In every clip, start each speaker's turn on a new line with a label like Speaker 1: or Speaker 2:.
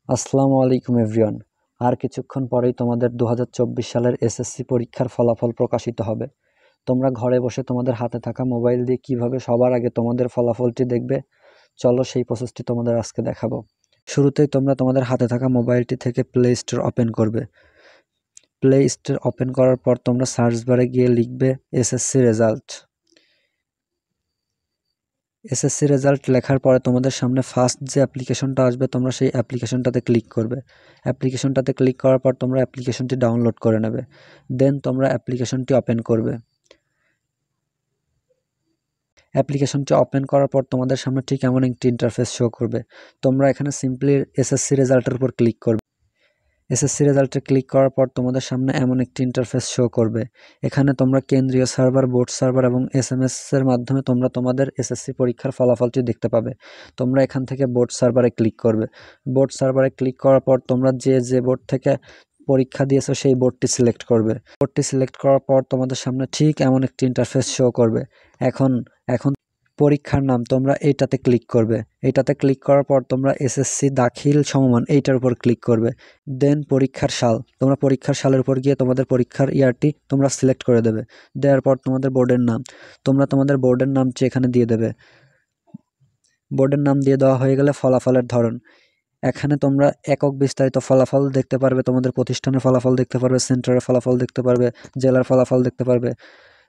Speaker 1: আসসালামু আলাইকুম এভরিওয়ান। আর কিছুক্ষণ পরেই তোমাদের 2024 সালের এসএসসি পরীক্ষার ফলাফল প্রকাশিত হবে। তোমরা ঘরে বসে তোমাদের হাতে থাকা মোবাইল দিয়ে কিভাবে সবার আগে তোমাদের ফলাফলটি দেখবে, চলো সেই প্রসেসটি তোমাদের আজকে দেখাবো। শুরুতেই তোমরা তোমাদের হাতে থাকা মোবাইলটি থেকে প্লে স্টোর ওপেন করবে। প্লে স্টোর ওপেন করার পর তোমরা সার্চ বারে গিয়ে লিখবে এসএসসি রেজাল্ট। এসএসসি রেজাল্ট লেখার পরে তোমাদের সামনে ফার্স্ট যে অ্যাপ্লিকেশনটা আসবে, তোমরা সেই অ্যাপ্লিকেশনটাতে ক্লিক করবে। অ্যাপ্লিকেশনটাতে ক্লিক করার পর তোমরা অ্যাপ্লিকেশনটি ডাউনলোড করে নেবে। দেন তোমরা অ্যাপ্লিকেশনটি ওপেন করবে। অ্যাপ্লিকেশনটি ওপেন করার পর তোমাদের সামনে ঠিক এমন একটি ইন্টারফেস শো করবে। তোমরা এখানে সিম্পলি এসএসসি রেজাল্টের উপর ক্লিক করবে। এসএসসি রেজাল্টে ক্লিক করার পর তোমাদের সামনে এমন একটি ইন্টারফেস শো করবে। এখানে তোমরা কেন্দ্রীয় সার্ভার, বোর্ড সার্ভার এবং এসএমএস-এর মাধ্যমে তোমরা তোমাদের এসএসসি পরীক্ষার ফলাফলটি দেখতে পাবে। তোমরা এখান থেকে বোর্ড সার্ভারে ক্লিক করবে। বোর্ড সার্ভারে ক্লিক করার পর তোমরা যে বোর্ড থেকে পরীক্ষা দিয়েছো সেই বোর্ডটি সিলেক্ট করবে। বোর্ডটি সিলেক্ট করার পর তোমাদের সামনে ঠিক এমন একটি ইন্টারফেস শো করবে। এখন পরীক্ষার নাম তোমরা এইটাতে ক্লিক করবে। এইটাতে ক্লিক করার পর তোমরা এসএসসি দাখিল সমমান এইটার উপর ক্লিক করবে। দেন পরীক্ষার সাল, তোমরা পরীক্ষার সালের উপর গিয়ে তোমাদের পরীক্ষার ইয়ারটি তোমরা সিলেক্ট করে দেবে। দেওয়ার পর তোমাদের বোর্ডের নাম, তোমরা তোমাদের বোর্ডের নামটি এখানে দিয়ে দেবে। বোর্ডের নাম দিয়ে দেওয়া হয়ে গেলে ফলাফলের ধরন, এখানে তোমরা একক বিস্তারিত ফলাফল দেখতে পারবে, তোমাদের প্রতিষ্ঠানের ফলাফল দেখতে পারবে, সেন্টারের ফলাফল দেখতে পারবে, জেলার ফলাফল দেখতে পারবে।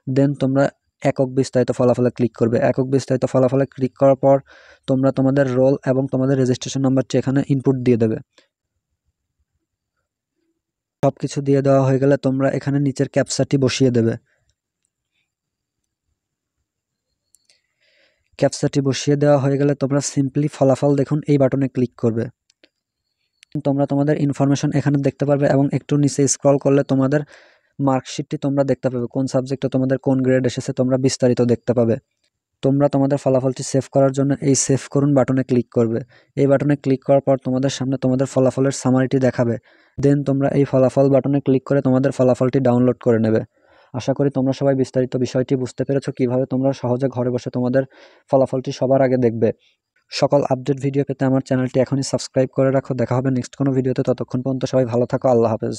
Speaker 1: দেন তোমরা একক বিস্তারিত ফলাফলে ক্লিক করবে। একক বিস্তারিত ফলাফলে ক্লিক করার পর তোমরা তোমাদের রোল এবং তোমাদের রেজিস্ট্রেশন নাম্বারটি এখানে ইনপুট দিয়ে দেবে। সব কিছু দিয়ে দেওয়া হয়ে গেলে তোমরা এখানে নিচের ক্যাপচাটি বসিয়ে দেবে। ক্যাপচাটি বসিয়ে দেওয়া হয়ে গেলে তোমরা সিম্পলি ফলাফল দেখুন এই বাটনে ক্লিক করবে। তোমরা তোমাদের ইনফরমেশন এখানে দেখতে পারবে এবং একটু নিচে স্ক্রল করলে তোমাদের মার্কশিটটি তোমরা দেখতে পাবে। কোন সাবজেক্টে তোমাদের কোন গ্রেড এসেছে তোমরা বিস্তারিত দেখতে পাবে। তোমরা তোমাদের ফলাফলটি সেভ করার জন্য এই সেভ করুন বাটনে ক্লিক করবে। এই বাটনে ক্লিক করার পর তোমাদের সামনে তোমাদের ফলাফলের সামারিটি দেখাবে। দেন তোমরা এই ফলাফল বাটনে ক্লিক করে তোমাদের ফলাফলটি ডাউনলোড করে নেবে। আশা করি তোমরা সবাই বিস্তারিত বিষয়টি বুঝতে পেরেছো, কিভাবে তোমরা সহজে ঘরে বসে তোমাদের ফলাফলটি সবার আগে দেখবে। সকল আপডেট ভিডিও পেতে আমার চ্যানেলটি এখনই সাবস্ক্রাইব করে রাখো। দেখা হবে নেক্সট কোনো ভিডিওতে। ততক্ষণ পর্যন্ত সবাই ভালো থাকো। আল্লাহ হাফেজ।